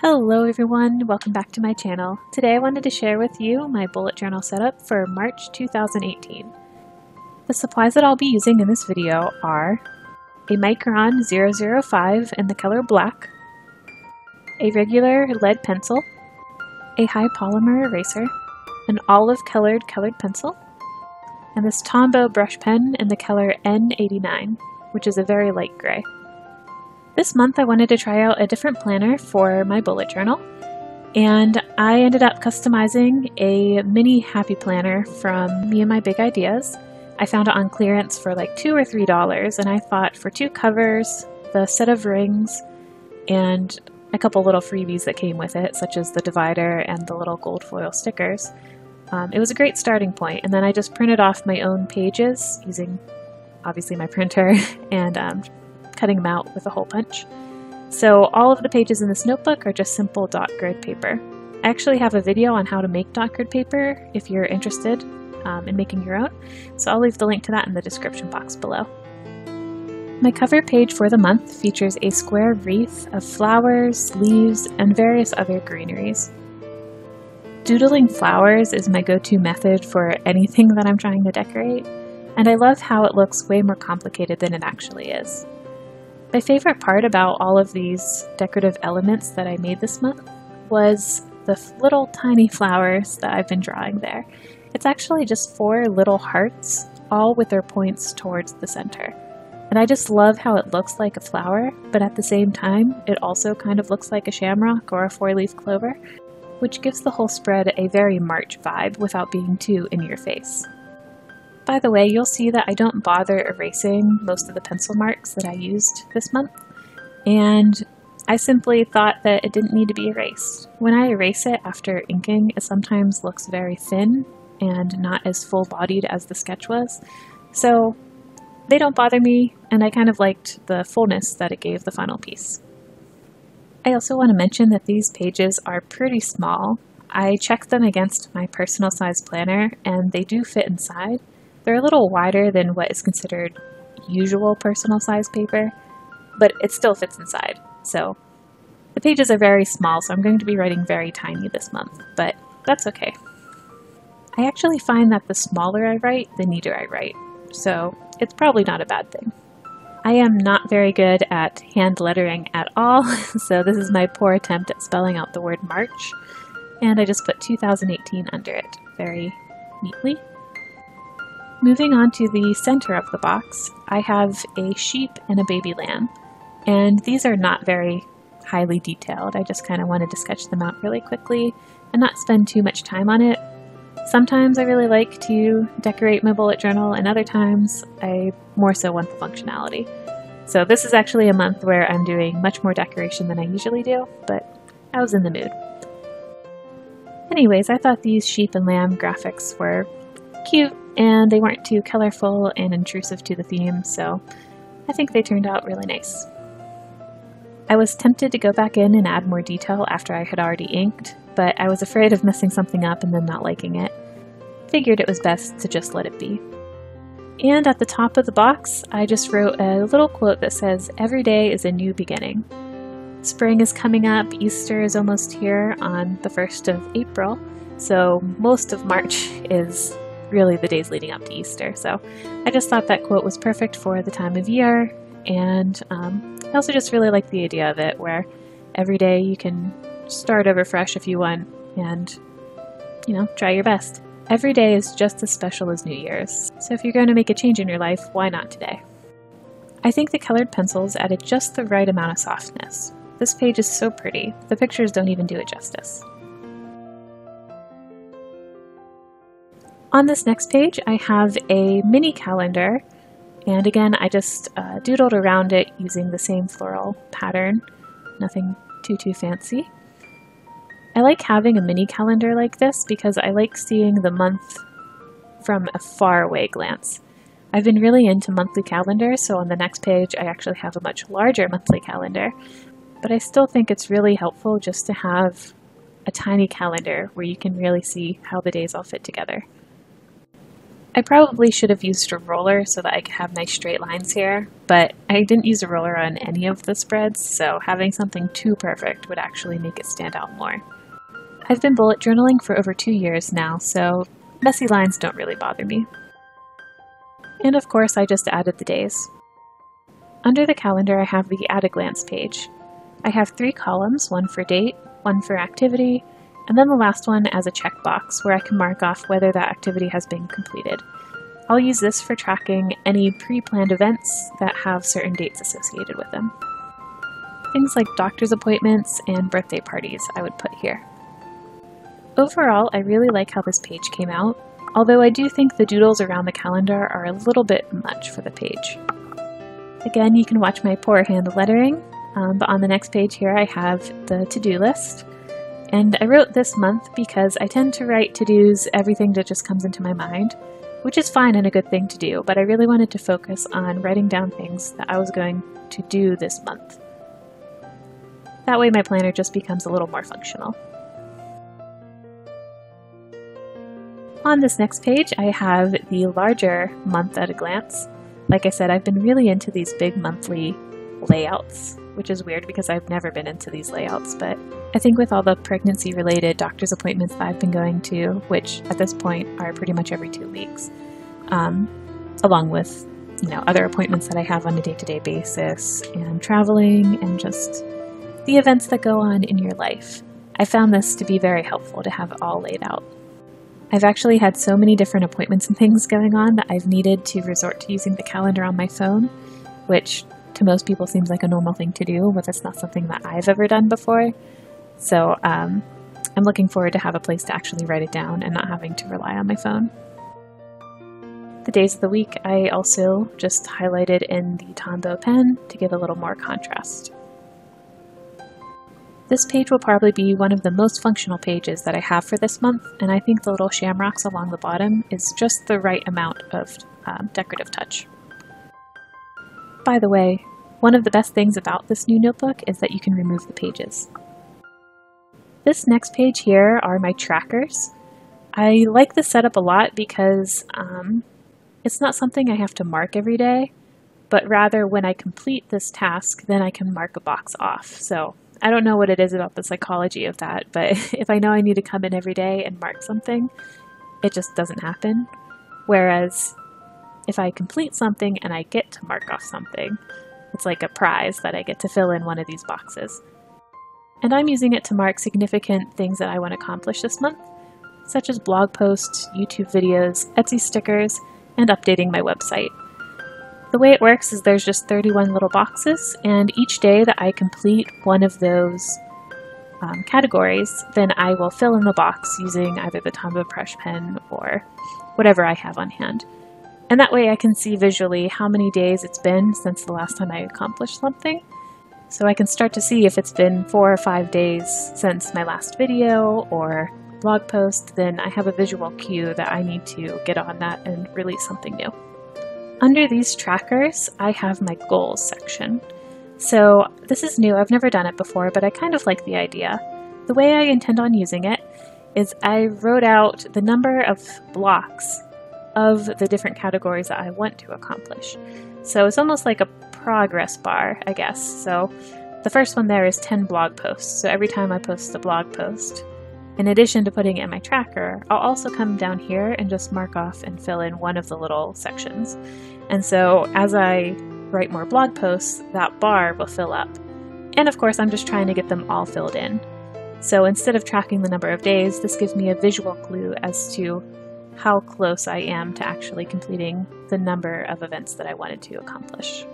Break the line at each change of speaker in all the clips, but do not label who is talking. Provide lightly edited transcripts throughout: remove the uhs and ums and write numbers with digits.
Hello everyone, welcome back to my channel. Today I wanted to share with you my bullet journal setup for March 2018. The supplies that I'll be using in this video are a Micron 005 in the color black, a regular lead pencil, a high polymer eraser, an olive colored pencil, and this Tombow brush pen in the color N89, which is a very light gray. This month I wanted to try out a different planner for my bullet journal, and I ended up customizing a mini happy planner from Me and My Big Ideas. I found it on clearance for like $2 or $3, and I thought for 2 covers, the set of rings, and a couple little freebies that came with it, such as the divider and the little gold foil stickers, it was a great starting point. And then I just printed off my own pages using obviously my printer and cutting them out with a hole punch. So all of the pages in this notebook are just simple dot grid paper. I actually have a video on how to make dot grid paper if you're interested in making your own, so I'll leave the link to that in the description box below. My cover page for the month features a square wreath of flowers, leaves, and various other greeneries. Doodling flowers is my go-to method for anything that I'm trying to decorate, and I love how it looks way more complicated than it actually is. My favorite part about all of these decorative elements that I made this month was the little tiny flowers that I've been drawing there. It's actually just 4 little hearts, all with their points towards the center. And I just love how it looks like a flower, but at the same time, it also kind of looks like a shamrock or a 4-leaf clover, which gives the whole spread a very March vibe without being too in your face. By the way, you'll see that I don't bother erasing most of the pencil marks that I used this month, and I simply thought that it didn't need to be erased. When I erase it after inking, it sometimes looks very thin and not as full-bodied as the sketch was, so they don't bother me, and I kind of liked the fullness that it gave the final piece. I also want to mention that these pages are pretty small. I checked them against my personal size planner, and they do fit inside. They're a little wider than what is considered usual personal size paper, but it still fits inside. So the pages are very small, so I'm going to be writing very tiny this month, but that's okay. I actually find that the smaller I write, the neater I write, so it's probably not a bad thing. I am not very good at hand lettering at all, so this is my poor attempt at spelling out the word March, and I just put 2018 under it very neatly. Moving on to the center of the box, I have a sheep and a baby lamb, and these are not very highly detailed. I just kind of wanted to sketch them out really quickly and not spend too much time on it. Sometimes I really like to decorate my bullet journal, and other times I more so want the functionality. So this is actually a month where I'm doing much more decoration than I usually do, but I was in the mood. Anyways, I thought these sheep and lamb graphics were cute, and they weren't too colorful and intrusive to the theme, so I think they turned out really nice. I was tempted to go back in and add more detail after I had already inked, but I was afraid of messing something up and then not liking it. Figured it was best to just let it be. And at the top of the box, I just wrote a little quote that says, "Every day is a new beginning." Spring is coming up, Easter is almost here on the 1st of April, so most of March is really the days leading up to Easter. So I just thought that quote was perfect for the time of year, and I also just really like the idea of it, where every day you can start over fresh if you want and, try your best. Every day is just as special as New Year's, so if you're going to make a change in your life, why not today? I think the colored pencils added just the right amount of softness. This page is so pretty, the pictures don't even do it justice. On this next page, I have a mini calendar, and again, I just doodled around it using the same floral pattern, nothing too fancy. I like having a mini calendar like this because I like seeing the month from a faraway glance. I've been really into monthly calendars, so on the next page I actually have a much larger monthly calendar, but I still think it's really helpful just to have a tiny calendar where you can really see how the days all fit together. I probably should have used a roller so that I could have nice straight lines here, but I didn't use a roller on any of the spreads, so having something too perfect would actually make it stand out more. I've been bullet journaling for over 2 years now, so messy lines don't really bother me. And of course, I just added the days. Under the calendar, I have the At a Glance page. I have 3 columns, one for date, one for activity, and then the last one as a checkbox where I can mark off whether that activity has been completed. I'll use this for tracking any pre-planned events that have certain dates associated with them. Things like doctor's appointments and birthday parties I would put here. Overall, I really like how this page came out, although I do think the doodles around the calendar are a little bit much for the page. Again, you can watch my poor hand lettering, but on the next page here I have the to-do list. And I wrote this month because I tend to write to-dos everything that just comes into my mind, which is fine and a good thing to do, but I really wanted to focus on writing down things that I was going to do this month. That way my planner just becomes a little more functional. On this next page, I have the larger month at a glance. Like I said, I've been really into these big monthly layouts, which is weird because I've never been into these layouts, but I think with all the pregnancy-related doctor's appointments that I've been going to, which at this point are pretty much every 2 weeks, along with other appointments that I have on a day-to-day basis, and traveling, and just the events that go on in your life, I found this to be very helpful to have it all laid out. I've actually had so many different appointments and things going on that I've needed to resort to using the calendar on my phone, which to most people seems like a normal thing to do, but it's not something that I've ever done before. So I'm looking forward to have a place to actually write it down and not having to rely on my phone. The days of the week I also just highlighted in the Tombow pen to give a little more contrast. This page will probably be one of the most functional pages that I have for this month, and I think the little shamrocks along the bottom is just the right amount of decorative touch. By the way, one of the best things about this new notebook is that you can remove the pages. This next page here are my trackers. I like this setup a lot because it's not something I have to mark every day, but rather when I complete this task, then I can mark a box off. So I don't know what it is about the psychology of that, but if I know I need to come in every day and mark something, it just doesn't happen. Whereas if I complete something and I get to mark off something, it's like a prize that I get to fill in one of these boxes. And I'm using it to mark significant things that I want to accomplish this month, such as blog posts, YouTube videos, Etsy stickers, and updating my website. The way it works is there's just 31 little boxes, and each day that I complete one of those categories, then I will fill in the box using either the Tombow brush pen or whatever I have on hand. And that way I can see visually how many days it's been since the last time I accomplished something. So I can start to see if it's been 4 or 5 days since my last video or blog post, then I have a visual cue that I need to get on that and release something new. Under these trackers, I have my goals section. So this is new, I've never done it before, but I kind of like the idea. The way I intend on using it is I wrote out the number of blocks of the different categories that I want to accomplish. So it's almost like a progress bar, I guess. So the first one there is 10 blog posts. So every time I post a blog post, in addition to putting it in my tracker, I'll also come down here and just mark off and fill in one of the little sections. And so as I write more blog posts, that bar will fill up. And of course, I'm just trying to get them all filled in. So instead of tracking the number of days, this gives me a visual clue as to how close I am to actually completing the number of events that I wanted to accomplish.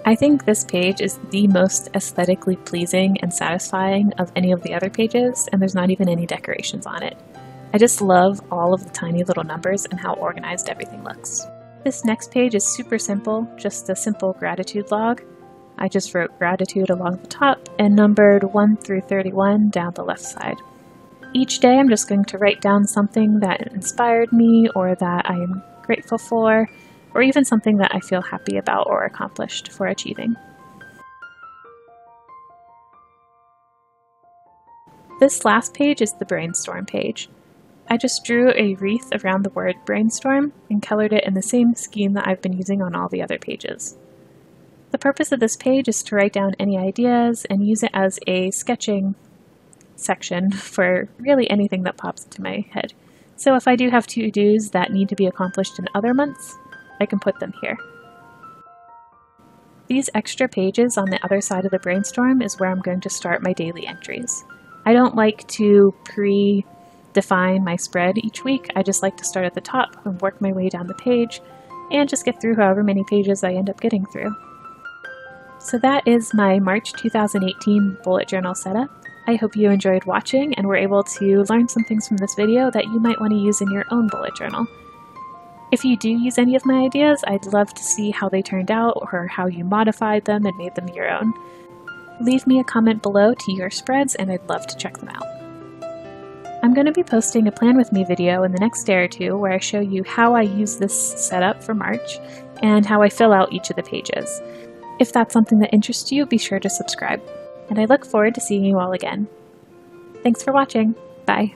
I think this page is the most aesthetically pleasing and satisfying of any of the other pages, and there's not even any decorations on it. I just love all of the tiny little numbers and how organized everything looks. This next page is super simple, just a simple gratitude log. I just wrote gratitude along the top and numbered 1 through 31 down the left side. Each day I'm just going to write down something that inspired me or that I am grateful for, or even something that I feel happy about or accomplished for achieving. This last page is the brainstorm page. I just drew a wreath around the word brainstorm and colored it in the same scheme that I've been using on all the other pages. The purpose of this page is to write down any ideas and use it as a sketching section for really anything that pops into my head. So if I do have to-dos that need to be accomplished in other months, I can put them here. These extra pages on the other side of the brainstorm is where I'm going to start my daily entries. I don't like to pre-define my spread each week. I just like to start at the top and work my way down the page and just get through however many pages I end up getting through. So that is my March 2018 bullet journal setup. I hope you enjoyed watching and were able to learn some things from this video that you might want to use in your own bullet journal. If you do use any of my ideas, I'd love to see how they turned out or how you modified them and made them your own. Leave me a comment below to your spreads and I'd love to check them out. I'm going to be posting a Plan With Me video in the next day or two where I show you how I use this setup for March and how I fill out each of the pages. If that's something that interests you, be sure to subscribe. And I look forward to seeing you all again. Thanks for watching. Bye.